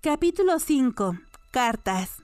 Capítulo 5. Cartas.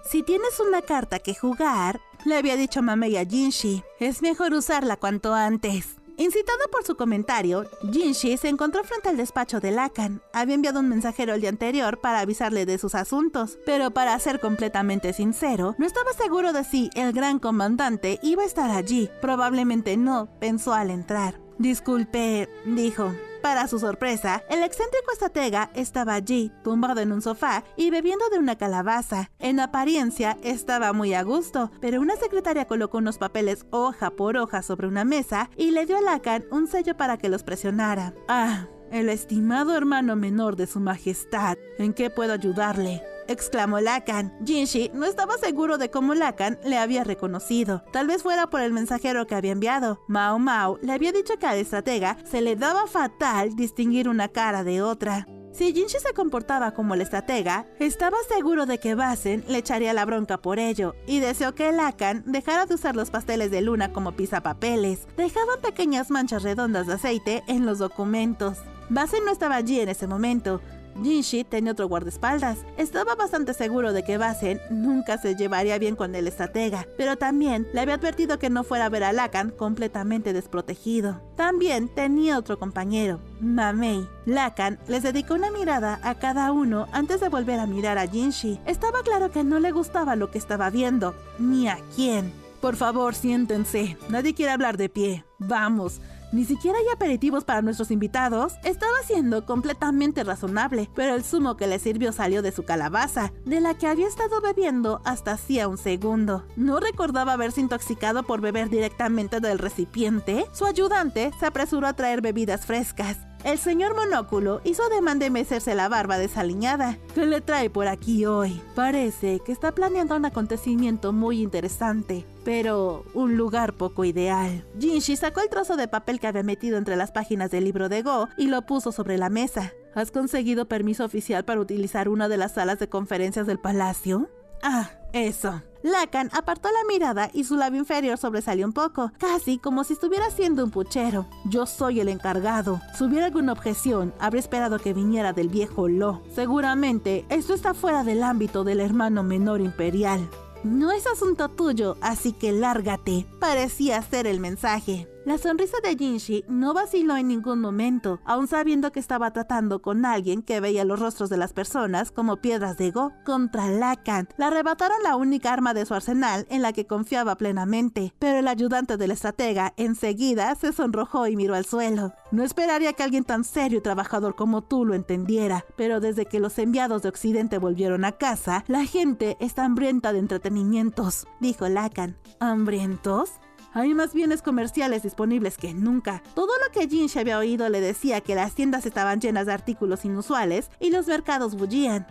Si tienes una carta que jugar, le había dicho Mamei a Jinshi, es mejor usarla cuanto antes. Incitado por su comentario, Jinshi se encontró frente al despacho de Lacan. Había enviado un mensajero el día anterior para avisarle de sus asuntos, pero para ser completamente sincero, no estaba seguro de si el gran comandante iba a estar allí. Probablemente no, pensó al entrar. Disculpe, dijo. Para su sorpresa, el excéntrico estratega estaba allí, tumbado en un sofá y bebiendo de una calabaza. En apariencia, estaba muy a gusto, pero una secretaria colocó unos papeles hoja por hoja sobre una mesa y le dio a Lacan un sello para que los presionara. Ah, el estimado hermano menor de su majestad. ¿En qué puedo ayudarle?, exclamó Lacan. Jinshi no estaba seguro de cómo Lacan le había reconocido. Tal vez fuera por el mensajero que había enviado. Mao Mao le había dicho que al estratega se le daba fatal distinguir una cara de otra. Si Jinshi se comportaba como el estratega, estaba seguro de que Basen le echaría la bronca por ello, y deseó que Lacan dejara de usar los pasteles de luna como pisapapeles. Dejaban pequeñas manchas redondas de aceite en los documentos. Basen no estaba allí en ese momento. Jinshi tenía otro guardaespaldas. Estaba bastante seguro de que Basen nunca se llevaría bien con el estratega, pero también le había advertido que no fuera a ver a Lacan completamente desprotegido. También tenía otro compañero, Mamei. Lacan les dedicó una mirada a cada uno antes de volver a mirar a Jinshi. Estaba claro que no le gustaba lo que estaba viendo, ni a quién. Por favor, siéntense. Nadie quiere hablar de pie. Vamos. Ni siquiera hay aperitivos para nuestros invitados. Estaba siendo completamente razonable, pero el zumo que le sirvió salió de su calabaza, de la que había estado bebiendo hasta hacía un segundo. No recordaba haberse intoxicado por beber directamente del recipiente. Su ayudante se apresuró a traer bebidas frescas. El señor Monóculo hizo ademán de mecerse la barba desaliñada. ¿Qué le trae por aquí hoy? Parece que está planeando un acontecimiento muy interesante, pero un lugar poco ideal. Jinshi sacó el trozo de papel que había metido entre las páginas del libro de Go y lo puso sobre la mesa. ¿Has conseguido permiso oficial para utilizar una de las salas de conferencias del palacio? Ah, eso. Lacan apartó la mirada y su labio inferior sobresalió un poco, casi como si estuviera haciendo un puchero. Yo soy el encargado. Si hubiera alguna objeción, habría esperado que viniera del viejo Lo. Seguramente, esto está fuera del ámbito del hermano menor imperial. No es asunto tuyo, así que lárgate, parecía ser el mensaje. La sonrisa de Jinshi no vaciló en ningún momento, aun sabiendo que estaba tratando con alguien que veía los rostros de las personas como piedras de Go. Contra Lacan, le arrebataron la única arma de su arsenal en la que confiaba plenamente, pero el ayudante del estratega enseguida se sonrojó y miró al suelo. No esperaría que alguien tan serio y trabajador como tú lo entendiera, pero desde que los enviados de Occidente volvieron a casa, la gente está hambrienta de entretenimientos, dijo Lacan. ¿Hambrientos? Hay más bienes comerciales disponibles que nunca. Todo lo que Jinshi había oído le decía que las tiendas estaban llenas de artículos inusuales y los mercados bullían.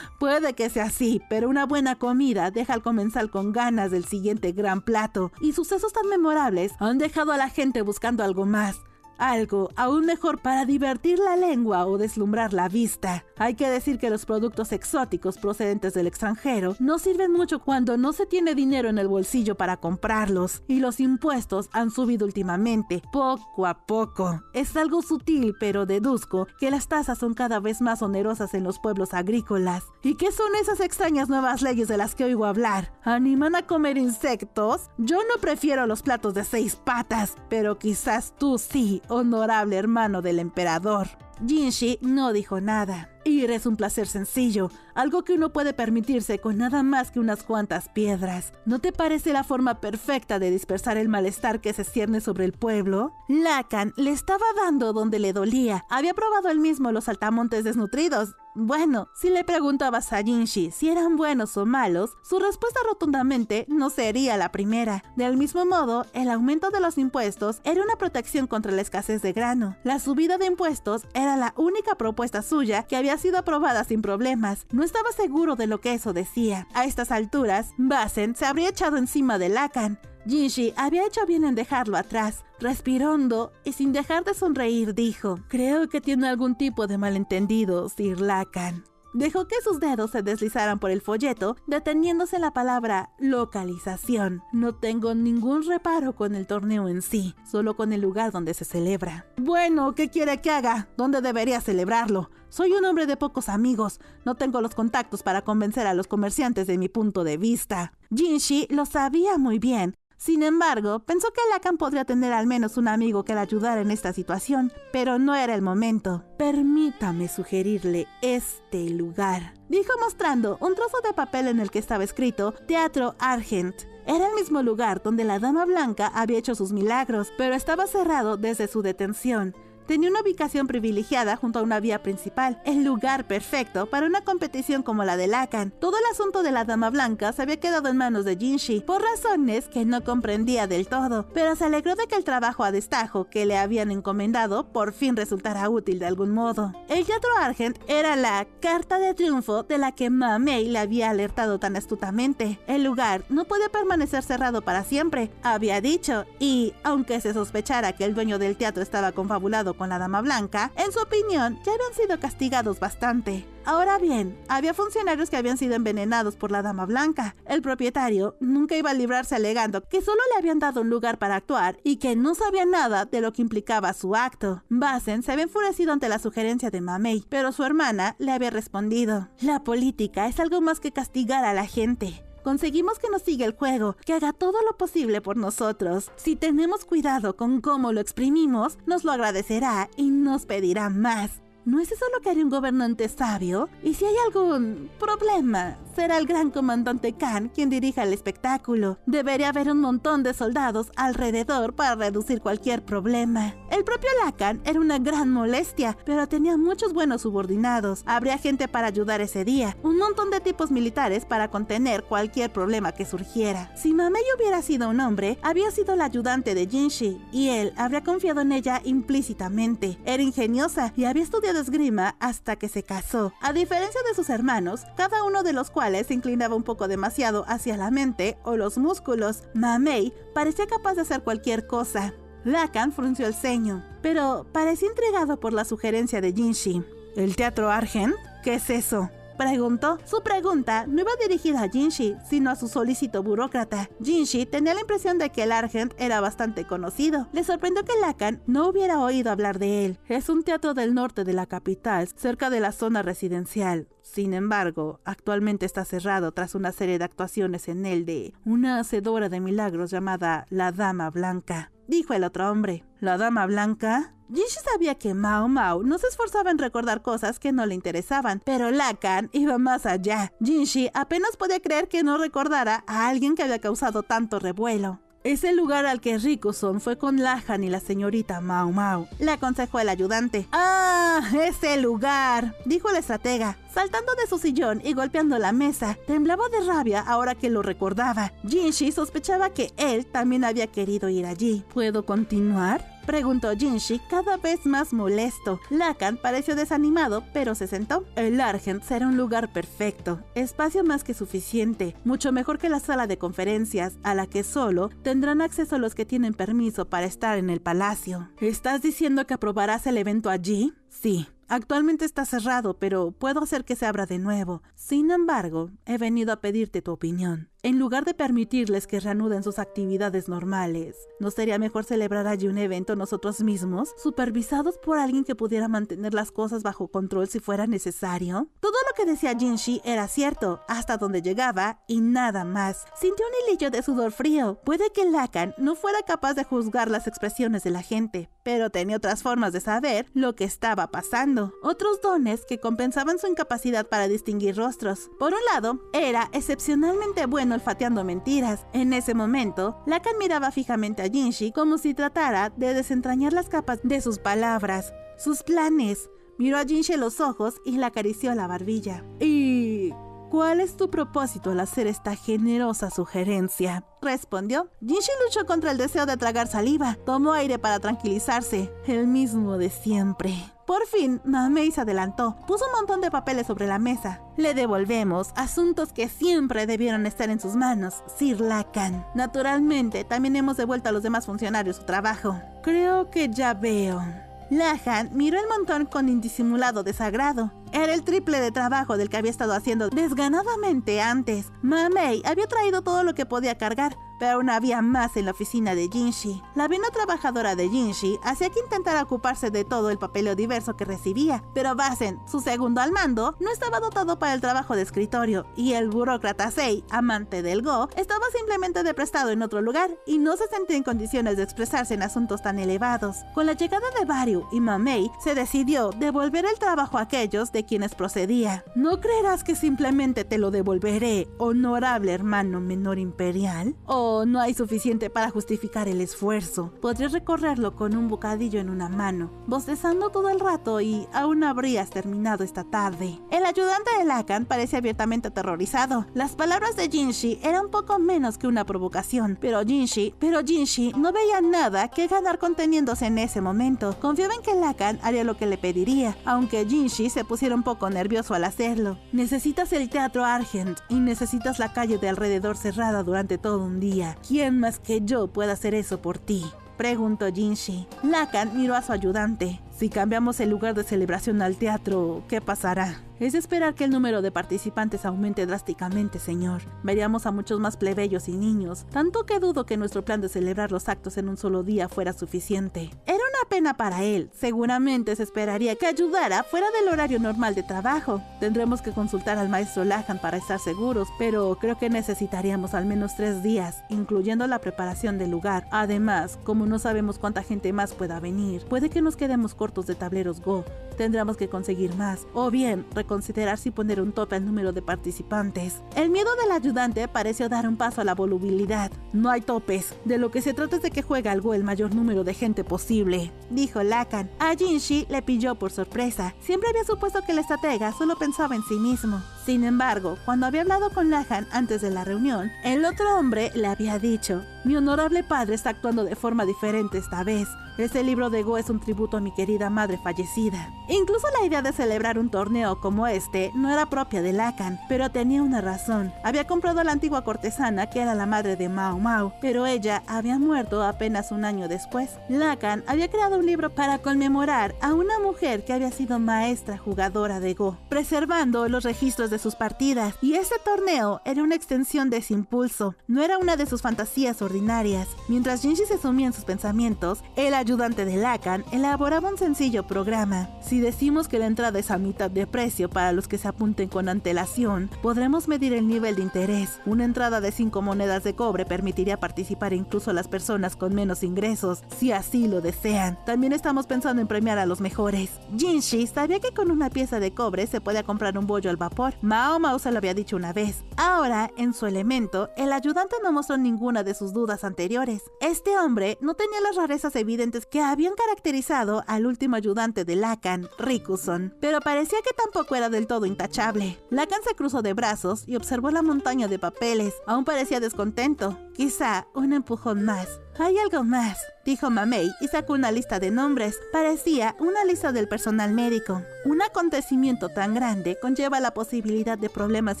Puede que sea así, pero una buena comida deja al comensal con ganas del siguiente gran plato, y sucesos tan memorables han dejado a la gente buscando algo más. Algo aún mejor para divertir la lengua o deslumbrar la vista. Hay que decir que los productos exóticos procedentes del extranjero no sirven mucho cuando no se tiene dinero en el bolsillo para comprarlos, y los impuestos han subido últimamente, poco a poco. Es algo sutil, pero deduzco que las tasas son cada vez más onerosas en los pueblos agrícolas. ¿Y qué son esas extrañas nuevas leyes de las que oigo hablar? ¿Animan a comer insectos? Yo no prefiero los platos de 6 patas, pero quizás tú sí, honorable hermano del emperador. Jinshi no dijo nada. Ir es un placer sencillo, algo que uno puede permitirse con nada más que unas cuantas piedras. ¿No te parece la forma perfecta de dispersar el malestar que se cierne sobre el pueblo? Lacan le estaba dando donde le dolía. Había probado él mismo los saltamontes desnutridos. Bueno, si le preguntabas a Jinshi si eran buenos o malos, su respuesta rotundamente no sería la primera. Del mismo modo, el aumento de los impuestos era una protección contra la escasez de grano. La subida de impuestos era la única propuesta suya que había sido aprobada sin problemas. No estaba seguro de lo que eso decía. A estas alturas, Basen se habría echado encima de Lacan. Jinshi había hecho bien en dejarlo atrás. Respiró hondo y sin dejar de sonreír dijo: creo que tiene algún tipo de malentendido, Sir Lacan. Dejó que sus dedos se deslizaran por el folleto, deteniéndose en la palabra localización. No tengo ningún reparo con el torneo en sí, solo con el lugar donde se celebra. Bueno, ¿qué quiere que haga? ¿Dónde debería celebrarlo? Soy un hombre de pocos amigos. No tengo los contactos para convencer a los comerciantes de mi punto de vista. Jinshi lo sabía muy bien. Sin embargo, pensó que Lacan podría tener al menos un amigo que le ayudara en esta situación, pero no era el momento. Permítame sugerirle este lugar, dijo mostrando un trozo de papel en el que estaba escrito Teatro Argent. Era el mismo lugar donde la Dama Blanca había hecho sus milagros, pero estaba cerrado desde su detención. Tenía una ubicación privilegiada junto a una vía principal, el lugar perfecto para una competición como la de Lacan. Todo el asunto de la Dama Blanca se había quedado en manos de Jinshi, por razones que no comprendía del todo, pero se alegró de que el trabajo a destajo que le habían encomendado por fin resultara útil de algún modo. El Teatro Argent era la carta de triunfo de la que Ma Mei le había alertado tan astutamente. El lugar no podía permanecer cerrado para siempre, había dicho, y aunque se sospechara que el dueño del teatro estaba confabulado con la Dama Blanca, en su opinión ya habían sido castigados bastante. Ahora bien, había funcionarios que habían sido envenenados por la Dama Blanca. El propietario nunca iba a librarse alegando que solo le habían dado un lugar para actuar y que no sabía nada de lo que implicaba su acto. Basen se había enfurecido ante la sugerencia de Ma Mei, pero su hermana le había respondido: la política es algo más que castigar a la gente. Conseguimos que nos siga el juego, que haga todo lo posible por nosotros. Si tenemos cuidado con cómo lo exprimimos, nos lo agradecerá y nos pedirá más. ¿No es eso lo que haría un gobernante sabio? Y si hay algún problema, será el gran comandante Khan quien dirija el espectáculo. Debería haber un montón de soldados alrededor para reducir cualquier problema. El propio Lacan era una gran molestia, pero tenía muchos buenos subordinados. Habría gente para ayudar ese día, un montón de tipos militares para contener cualquier problema que surgiera. Si Ma Mei hubiera sido un hombre, había sido la ayudante de Jinshi, y él habría confiado en ella implícitamente. Era ingeniosa y había estudiado esgrima hasta que se casó. A diferencia de sus hermanos, cada uno de los cuales se inclinaba un poco demasiado hacia la mente o los músculos, Ma Mei parecía capaz de hacer cualquier cosa. Lacan frunció el ceño, pero parecía intrigado por la sugerencia de Jinshi. ¿El Teatro Argent? ¿Qué es eso?, preguntó. Su pregunta no iba dirigida a Jinshi, sino a su solícito burócrata. Jinshi tenía la impresión de que el Argent era bastante conocido. Le sorprendió que Lacan no hubiera oído hablar de él. Es un teatro del norte de la capital, cerca de la zona residencial. Sin embargo, actualmente está cerrado tras una serie de actuaciones en él de una hacedora de milagros llamada la Dama Blanca, dijo el otro hombre. ¿La Dama Blanca? Jinshi sabía que Mao Mao no se esforzaba en recordar cosas que no le interesaban, pero Lacan iba más allá. Jinshi apenas podía creer que no recordara a alguien que había causado tanto revuelo. Es el lugar al que Rikuson fue con Lacan y la señorita Mao Mao, le aconsejó el ayudante. ¡Ah, ese lugar!, dijo el estratega, saltando de su sillón y golpeando la mesa. Temblaba de rabia ahora que lo recordaba. Jinshi sospechaba que él también había querido ir allí. ¿Puedo continuar?, preguntó Jinshi, cada vez más molesto. Lacan pareció desanimado, pero se sentó. El Argent será un lugar perfecto, espacio más que suficiente, mucho mejor que la sala de conferencias, a la que solo tendrán acceso los que tienen permiso para estar en el palacio. ¿Estás diciendo que aprobarás el evento allí? Sí. Actualmente está cerrado, pero puedo hacer que se abra de nuevo. Sin embargo, he venido a pedirte tu opinión. En lugar de permitirles que reanuden sus actividades normales, ¿no sería mejor celebrar allí un evento nosotros mismos, supervisados por alguien que pudiera mantener las cosas bajo control si fuera necesario? Todo lo que decía Jinshi era cierto, hasta donde llegaba y nada más. Sintió un hilillo de sudor frío. Puede que Lacan no fuera capaz de juzgar las expresiones de la gente, pero tenía otras formas de saber lo que estaba pasando. Otros dones que compensaban su incapacidad para distinguir rostros. Por un lado, era excepcionalmente bueno olfateando mentiras. En ese momento, Lacan miraba fijamente a Jinshi como si tratara de desentrañar las capas de sus palabras, sus planes. Miró a Jinshi en los ojos y le acarició la barbilla. ¿Y cuál es tu propósito al hacer esta generosa sugerencia?, respondió. Jinshi luchó contra el deseo de tragar saliva. Tomó aire para tranquilizarse. El mismo de siempre. Por fin, Ma Mei se adelantó. Puso un montón de papeles sobre la mesa. Le devolvemos asuntos que siempre debieron estar en sus manos, Sir Lacan. Naturalmente, también hemos devuelto a los demás funcionarios su trabajo. Creo que ya veo. Lakan miró el montón con indisimulado desagrado. Era el triple de trabajo del que había estado haciendo desganadamente antes. Mamei había traído todo lo que podía cargar, pero aún había más en la oficina de Jinshi. La vena trabajadora de Jinshi hacía que intentara ocuparse de todo el papeleo diverso que recibía, pero Basen, su segundo al mando, no estaba dotado para el trabajo de escritorio, y el burócrata Sei, amante del Go, estaba simplemente de prestado en otro lugar y no se sentía en condiciones de expresarse en asuntos tan elevados. Con la llegada de Baryu y Mamei, se decidió devolver el trabajo a aquellos de quienes procedía. ¿No creerás que simplemente te lo devolveré, honorable hermano menor imperial? ¿O no hay suficiente para justificar el esfuerzo? Podrías recorrerlo con un bocadillo en una mano, bostezando todo el rato y aún habrías terminado esta tarde. El ayudante de Lakan parecía abiertamente aterrorizado. Las palabras de Jinshi eran poco menos que una provocación, pero Jinshi no veía nada que ganar conteniéndose en ese momento. Confiaba en que Lakan haría lo que le pediría, aunque Jinshi se pusiera un poco nervioso al hacerlo. Necesitas el Teatro Argent y necesitas la calle de alrededor cerrada durante todo un día. ¿Quién más que yo puede hacer eso por ti?, preguntó Jinshi. Lakan miró a su ayudante. Si cambiamos el lugar de celebración al teatro, ¿qué pasará? Es esperar que el número de participantes aumente drásticamente, señor. Veríamos a muchos más plebeyos y niños, tanto que dudo que nuestro plan de celebrar los actos en un solo día fuera suficiente. Era una pena para él. Seguramente se esperaría que ayudara fuera del horario normal de trabajo. Tendremos que consultar al maestro Lakan para estar seguros, pero creo que necesitaríamos al menos 3 días, incluyendo la preparación del lugar. Además, como no sabemos cuánta gente más pueda venir, puede que nos quedemos cortos de tableros Go. Tendremos que conseguir más, o bien reconsiderar si poner un tope al número de participantes. El miedo del ayudante pareció dar un paso a la volubilidad. No hay topes. De lo que se trata es de que juegue al Go el mayor número de gente posible, dijo Lakan. A Jinshi le pilló por sorpresa. Siempre había supuesto que el estratega solo pensaba en sí mismo. Sin embargo, cuando había hablado con Lakan antes de la reunión, el otro hombre le había dicho: mi honorable padre está actuando de forma diferente esta vez. Ese libro de Go es un tributo a mi querida madre fallecida. Incluso la idea de celebrar un torneo como este no era propia de Lakan, pero tenía una razón. Había comprado a la antigua cortesana que era la madre de Mao Mao, pero ella había muerto apenas un año después. Lakan había creado un libro para conmemorar a una mujer que había sido maestra jugadora de Go, preservando los registros de sus partidas, y ese torneo era una extensión de ese impulso, no era una de sus fantasías ordinarias. Mientras Jinshi se sumía en sus pensamientos, el ayudante de Lakan elaboraba un sencillo programa. Si decimos que la entrada es a mitad de precio para los que se apunten con antelación, podremos medir el nivel de interés. Una entrada de 5 monedas de cobre permitiría participar incluso a las personas con menos ingresos, si así lo desean. También estamos pensando en premiar a los mejores. Jinshi sabía que con una pieza de cobre se podía comprar un bollo al vapor. Mao Mao se lo había dicho una vez. Ahora, en su elemento, el ayudante no mostró ninguna de sus dudas anteriores. Este hombre no tenía las rarezas evidentes que habían caracterizado al último ayudante de Lakan, Rikuson, pero parecía que tampoco era del todo intachable. Lakan se cruzó de brazos y observó la montaña de papeles. Aún parecía descontento. Quizá un empujón más. Hay algo más, dijo Mamei y sacó una lista de nombres. Parecía una lista del personal médico. Un acontecimiento tan grande conlleva la posibilidad de problemas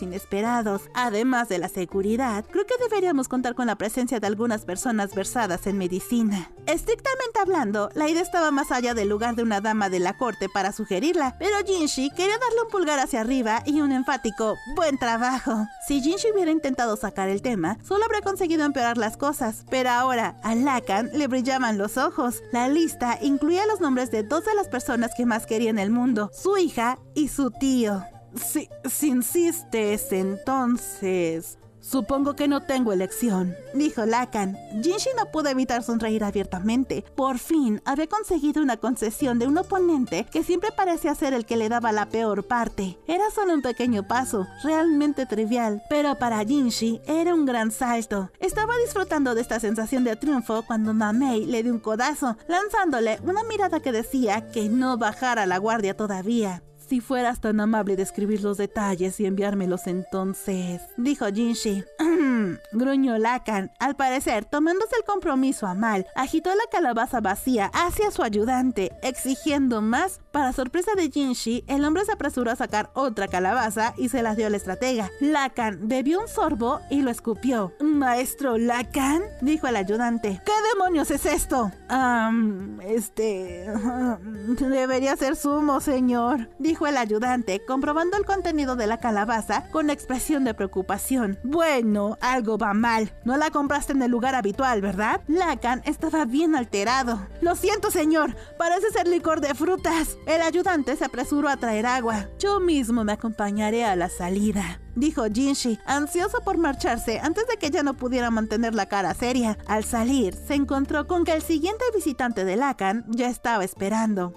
inesperados. Además de la seguridad, creo que deberíamos contar con la presencia de algunas personas versadas en medicina. Estrictamente hablando, la idea estaba más allá del lugar de una dama de la corte para sugerirla, pero Jinshi quería darle un pulgar hacia arriba y un enfático "buen trabajo". Si Jinshi hubiera intentado sacar el tema, solo habría conseguido empeorar las cosas, pero ahora a Lakan le brillaban los ojos. La lista incluía los nombres de 2 de las personas que más quería en el mundo: su hija y su tío. Si insistes, entonces... Supongo que no tengo elección, dijo Lakan. Jinshi no pudo evitar sonreír abiertamente. Por fin había conseguido una concesión de un oponente que siempre parecía ser el que le daba la peor parte. Era solo un pequeño paso, realmente trivial, pero para Jinshi era un gran salto. Estaba disfrutando de esta sensación de triunfo cuando Mamei le dio un codazo, lanzándole una mirada que decía que no bajara la guardia todavía. Si fueras tan amable de escribir los detalles y enviármelos entonces, dijo Jinshi. Gruñó Lakan. Al parecer, tomándose el compromiso a mal, agitó la calabaza vacía hacia su ayudante, exigiendo más Para sorpresa de Jinshi, el hombre se apresuró a sacar otra calabaza y se la dio al estratega. Lacan bebió un sorbo y lo escupió. «Maestro Lacan», dijo el ayudante. «¿Qué demonios es esto?» Debería ser zumo, señor», dijo el ayudante, comprobando el contenido de la calabaza con expresión de preocupación. «Bueno, algo va mal. No la compraste en el lugar habitual, ¿verdad?» Lacan estaba bien alterado. «Lo siento, señor. Parece ser licor de frutas». El ayudante se apresuró a traer agua. «Yo mismo me acompañaré a la salida», dijo Jinshi, ansioso por marcharse antes de que ya no pudiera mantener la cara seria. Al salir, se encontró con que el siguiente visitante de Lacan ya estaba esperando.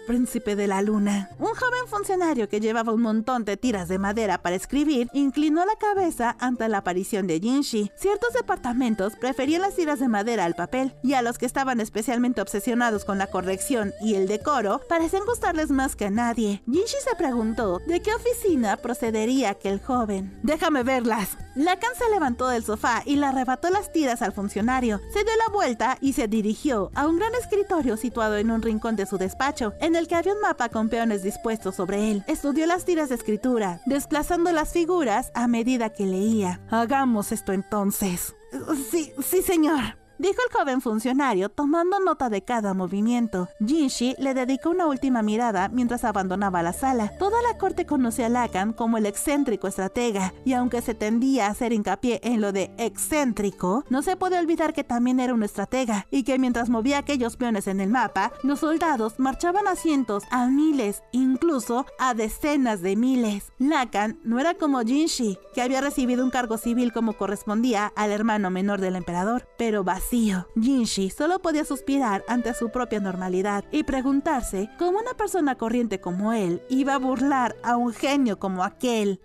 Príncipe de la Luna. Un joven funcionario que llevaba un montón de tiras de madera para escribir inclinó la cabeza ante la aparición de Jinshi. Ciertos departamentos preferían las tiras de madera al papel, y a los que estaban especialmente obsesionados con la corrección y el decoro parecían gustarles más que a nadie. Jinshi se preguntó de qué oficina procedería aquel joven. «Déjame verlas». Lacan se levantó del sofá y le arrebató las tiras al funcionario. Se dio la vuelta y se dirigió a un gran escritorio situado en un rincón de su despacho, en el que había un mapa con peones dispuestos sobre él. Estudió las tiras de escritura, desplazando las figuras a medida que leía. «Hagamos esto entonces». Sí, señor», dijo el joven funcionario, tomando nota de cada movimiento. Jinshi le dedicó una última mirada mientras abandonaba la sala. Toda la corte conocía a Lacan como el excéntrico estratega, y aunque se tendía a hacer hincapié en lo de excéntrico, no se puede olvidar que también era un estratega, y que mientras movía aquellos peones en el mapa, los soldados marchaban a cientos, a miles, incluso a decenas de miles. Lacan no era como Jinshi, que había recibido un cargo civil como correspondía al hermano menor del emperador, pero vacío. Jinshi solo podía suspirar ante su propia normalidad y preguntarse cómo una persona corriente como él iba a burlar a un genio como aquel.